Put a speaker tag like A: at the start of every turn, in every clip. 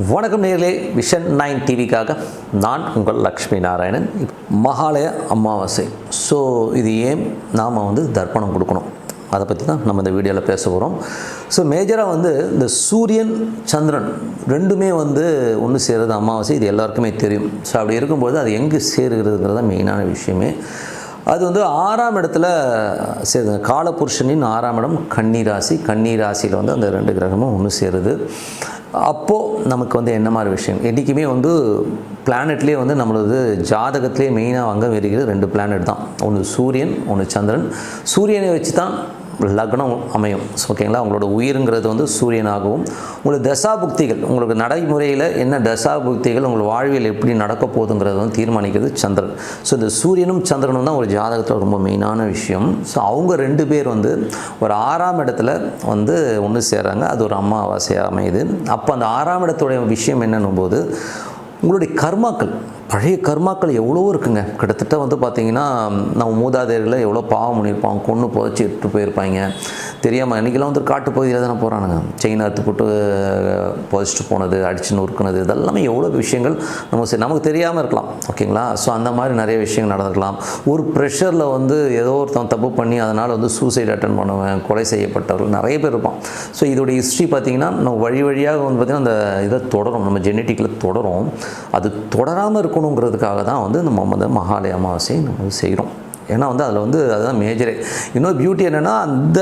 A: வணக்கம் நேயர்களே, விஷன் 9 டிவிக்காக நான் உங்கள் லக்ஷ்மி நாராயணன். மகாலய அமாவாசை. ஸோ இது ஏன் நாம் தர்ப்பணம் கொடுக்கணும், அதை பற்றி தான் நம்ம இந்த வீடியோவில் பேச போகிறோம். ஸோ மேஜராக இந்த சூரியன் சந்திரன் ரெண்டுமே ஒன்று சேருது அமாவாசை. இது எல்லாருக்குமே தெரியும். ஸோ அப்படி இருக்கும்போது அது எங்கே சேருகிறதுங்கிறது தான் மெயினான விஷயமே. அது 6ஆம் இடத்துல சேருது. காலபுருஷனின் 6ஆம் இடம் கன்னி ராசி. கன்னி ராசியில் அந்த 2 கிரகமும் ஒன்று சேருது. அப்போது நமக்கு என்ன மாதிரி விஷயம், என்றைக்குமே பிளானட்லேயே நம்மளது ஜாதகத்திலே மெயினாக அங்கே வருகிறது 2 பிளானட் தான். ஒன்று சூரியன், ஒன்று சந்திரன். சூரியனை வச்சு தான் லக்னம் அமையும். ஓகேங்களா? உங்களோட உயிருங்கிறது சூரியனாகவும், உங்களுக்கு தசாபுக்திகள், உங்களுக்கு நடைமுறையில் என்ன தசாபுக்திகள் உங்கள் வாழ்வியல் எப்படி நடக்க போகுதுங்கிறது தீர்மானிக்கிறது சந்திரன். ஸோ இந்த சூரியனும் சந்திரனும் தான் ஒரு ஜாதகத்தில் ரொம்ப மெயினான விஷயம். ஸோ அவங்க 2 பேர் ஒரு 6ஆம் இடத்துல ஒன்று சேர்றாங்க. அது ஒரு அமாவாசையாக அமையுது. அப்போ அந்த 6ஆம் இடத்துடைய விஷயம் என்னன்னும் போது, உங்களுடைய கர்மாக்கள், பழைய கர்மாக்கள் எவ்வளோ இருக்குங்க. கிட்டத்தட்ட பார்த்திங்கன்னா நம்ம மூதாதையர்களை எவ்வளோ பாவம் பண்ணியிருப்பாங்க, கொன்று புதைச்சி எடுத்து போயிருப்பாங்க தெரியாமல். இன்றைக்கெல்லாம் காட்டு பகுதியில் தானே போகிறானுங்க. செயின் அறுத்து போட்டு புதைச்சிட்டு போனது, அடித்து நொறுக்குனது, இதெல்லாமே எவ்வளோ விஷயங்கள் நமக்கு தெரியாமல் இருக்கலாம். ஓகேங்களா? ஸோ அந்த மாதிரி நிறைய விஷயங்கள் நடந்திருக்கலாம். ஒரு ப்ரெஷரில் ஏதோ ஒருத்தன் தப்பு பண்ணி அதனால் சூசைட் அட்டன் பண்ணுவேன், கொலை செய்யப்பட்டவர்கள் நிறைய பேர் இருப்பான். ஸோ இதோடைய ஹிஸ்ட்ரி பார்த்திங்கன்னா நம்ம வழியாக பார்த்திங்கன்னா அந்த இதை தொடரும், நம்ம ஜெனட்டிக்கில் தொடரும். அது தொடராமல் இருக்கணுங்கிறதுக்காக தான் நம்ம மகாலய அமாவாசையை நம்ம செய்கிறோம். ஏன்னா அதில் அதுதான் மேஜரே. இன்னொரு பியூட்டி என்னென்னா, அந்த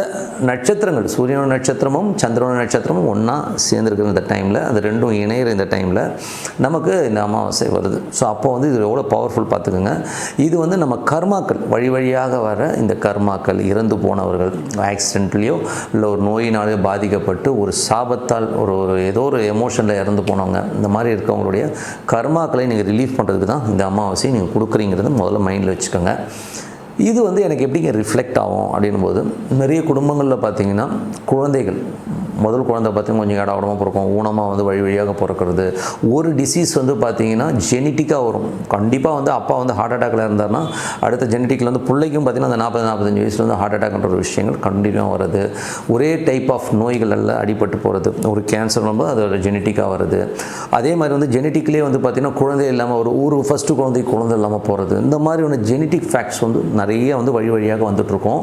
A: நட்சத்திரங்கள் சூரியனோட நட்சத்திரமும் சந்திரனோட நட்சத்திரமும் ஒன்றா சேர்ந்துருக்குற இந்த டைமில், அது ரெண்டும் இணையிற இந்த டைமில் நமக்கு இந்த அமாவாசை வருது. ஸோ அப்போ இது எவ்வளோ பவர்ஃபுல் பார்த்துக்குங்க. இது நம்ம கர்மாக்கள், வழியாக வர இந்த கர்மாக்கள், இறந்து போனவர்கள் ஆக்சிடென்ட்லேயோ இல்லை ஒரு நோயினாலேயோ பாதிக்கப்பட்டு ஒரு சாபத்தால் ஒரு ஏதோ ஒரு எமோஷனில் இறந்து போனவங்க, இந்த மாதிரி இருக்கவங்களுடைய கர்மாக்களை நீங்கள் ரிலீஃப் பண்ணுறதுக்கு தான் இந்த அமாவாசையை நீங்கள் கொடுக்குறீங்கிறது முதல்ல மைண்டில் வச்சுக்கோங்க. இது எனக்கு எப்படிங்க ரிஃப்ளெக்ட் ஆகும் அப்படின்னும்போது, நிறைய குடும்பங்களில் பார்த்திங்கன்னா குழந்தைகள், முதல் குழந்தை பார்த்திங்கன்னா கொஞ்சம் இடமா பிறக்கும், ஊனமாக வழியாக பிறக்கிறது. ஒரு டிசீஸ் பார்த்திங்கன்னா ஜெனட்டிக்காக வரும். கண்டிப்பாக அப்பா ஹார்ட் அட்டாக்கில் இருந்தார்னா அடுத்த ஜெனட்டிக்கில் பிள்ளைக்கும் பார்த்திங்கன்னா அந்த 40-45 வயசில் ஹார்ட் அட்டாக்ன்ற ஒரு விஷயங்கள் கண்டினியூவாக வருது. ஒரே டைப் ஆஃப் நோய்களில் அடிபட்டு போகிறது, ஒரு கேன்சர் அதோட ஜெனட்டிக்காக வருது. அதே மாதிரி ஜெனட்டிக்லேயே பார்த்திங்கன்னா குழந்தை இல்லாமல் ஒரு ஃபஸ்ட்டு குழந்தை இல்லாமல் போகிறது. இந்த மாதிரி ஜெனட்டிக் ஃபேக்ட்ஸ் நிறைய வழியாக வந்துட்டுருக்கோம்.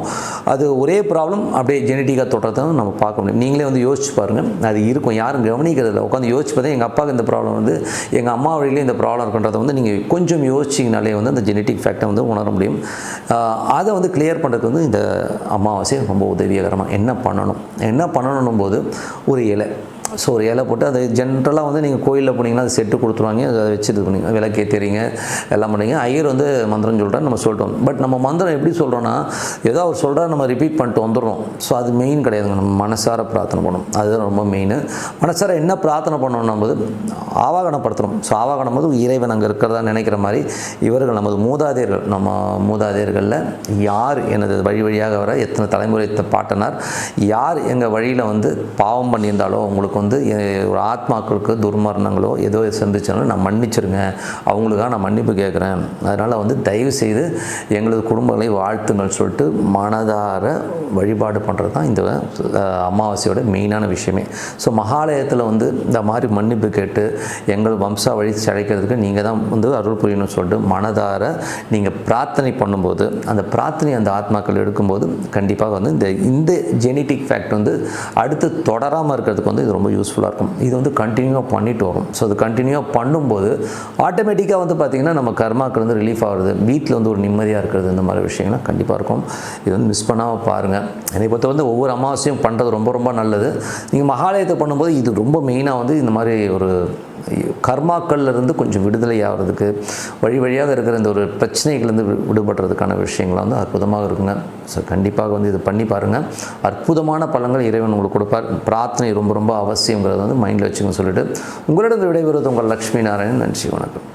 A: அது ஒரே ப்ராப்ளம் அப்படியே ஜெனட்டிக்காக தொட்டதை நம்ம பார்க்க முடியும். நீங்களே யோசிச்சு பாருங்கள், அது இருக்கும். யாரும் கவனிக்கிறதில்ல. உட்காந்து யோசிச்சு பார்த்தா எங்கள் அப்பாவுக்கு இந்த ப்ராப்ளம் எங்கள் அம்மா வழியிலே இந்த ப்ராப்ளம் இருக்குன்றதை நீங்கள் கொஞ்சம் யோசிச்சிங்கனாலே அந்த ஜெனட்டிக் ஃபேக்டை உணர முடியும். அதை கிளியர் பண்ணுறதுக்கு இந்த அமாவாசை ரொம்ப உதவிகரமாக. என்ன பண்ணணும் போது ஒரு இலை, ஸோ ஒரு இலை போட்டு அது ஜென்ரலாக நீங்கள் கோயிலில் போனீங்கன்னா அது செட்டு கொடுத்துருவாங்க. அதை வச்சு இது பண்ணிங்க, விளக்கேற்றுறீங்க, எல்லாம் பண்ணிங்க. ஐயர் மந்திரம் சொல்கிறேன், நம்ம சொல்லிட்டோம். பட் நம்ம மந்திரம் எப்படி சொல்கிறோன்னா, ஏதோ அவர் சொல்கிறா நம்ம ரிப்பீட் பண்ணிட்டு வந்துடுறோம். ஸோ அது மெயின் கிடையாதுங்க. நம்ம மனசார பிரார்த்தனை பண்ணணும், அதுதான் ரொம்ப மெயின். மனசார என்ன பிரார்த்தனை பண்ணணும் போது ஆவாகனப்படுத்தணும். ஸோ ஆவாகனம் போது இறைவன் அங்கே இருக்கிறதா நினைக்கிற மாதிரி இவர்கள் நமது மூதாதையர்கள், நம்ம மூதாதையர்களில் யார் எனது வழியாக வர எத்தனை தலைமுறை பாட்டனார் யார் எங்கள் வழியில் பாவம் பண்ணியிருந்தாலோ, உங்களுக்கு ஒரு ஆத்மாக்களுக்கு துர்மரணங்களோ ஏதோ சந்திச்சாலும் நான் மன்னிச்சிருங்க, அவங்களுக்காக நான் மன்னிப்பு கேட்குறேன். அதனால் தயவு செய்து எங்களது குடும்பங்களை வாழ்த்துங்கள் சொல்லிட்டு மனதார வழிபாடு பண்ணுறது தான் இந்த அமாவாசையோட மெயினான விஷயமே. ஸோ மகாலயத்தில் இந்த மாதிரி மன்னிப்பு கேட்டு எங்கள் வம்சா வழி அழைக்கிறதுக்கு நீங்கள் தான் அருள் புரியணும்னு சொல்லிட்டு மனதார நீங்கள் பிரார்த்தனை பண்ணும்போது, அந்த பிரார்த்தனை அந்த ஆத்மாக்கள் எடுக்கும்போது கண்டிப்பாக இந்த ஜெனட்டிக் ஃபேக்ட் அடுத்து தொடராமல் இருக்கிறதுக்கு இது ரொம்ப யூஸ்ஃபுல்லாக இருக்கும். இது கண்டினியூவாக பண்ணிட்டு வரும். ஸோ அது கண்டினியூவாக பண்ணும்போது ஆட்டோமேட்டிக்காக பார்த்திங்கன்னா நம்ம கர்மாக்கள் ரிலீஃப் ஆகுறது, வீட்டில் ஒரு நிம்மதியாக இருக்கிறது, இந்த மாதிரி விஷயங்கள்லாம் கண்டிப்பாக இருக்கும். இது மிஸ் பண்ணாமல் பாருங்கள். என்னை பொறுத்த ஒவ்வொரு அமாவாசையும் பண்ணுறது ரொம்ப ரொம்ப நல்லது. நீங்கள் மகாலயத்தை பண்ணும்போது இது ரொம்ப மெயினாக இந்த மாதிரி ஒரு கர்மாக்கள்லேருந்து கொஞ்சம் விடுதலை ஆகிறதுக்கு, வழியாக இருக்கிற இந்த ஒரு பிரச்சனைகள்லேருந்து விடுபடுறதுக்கான விஷயங்கள் அற்புதமாக இருக்குங்க. ஸோ கண்டிப்பாக இது பண்ணி பாருங்கள். அற்புதமான பலன்கள் இறைவன் உங்களுக்கு கொடுப்பார். பிரார்த்தனை ரொம்ப ரொம்ப அவசியங்கிறத மைண்டில் வச்சுக்கன்னு சொல்லிட்டு உங்களிடம் விடைபெறுவது உங்கள் லக்ஷ்மி நாராயணன். நன்றி, வணக்கம்.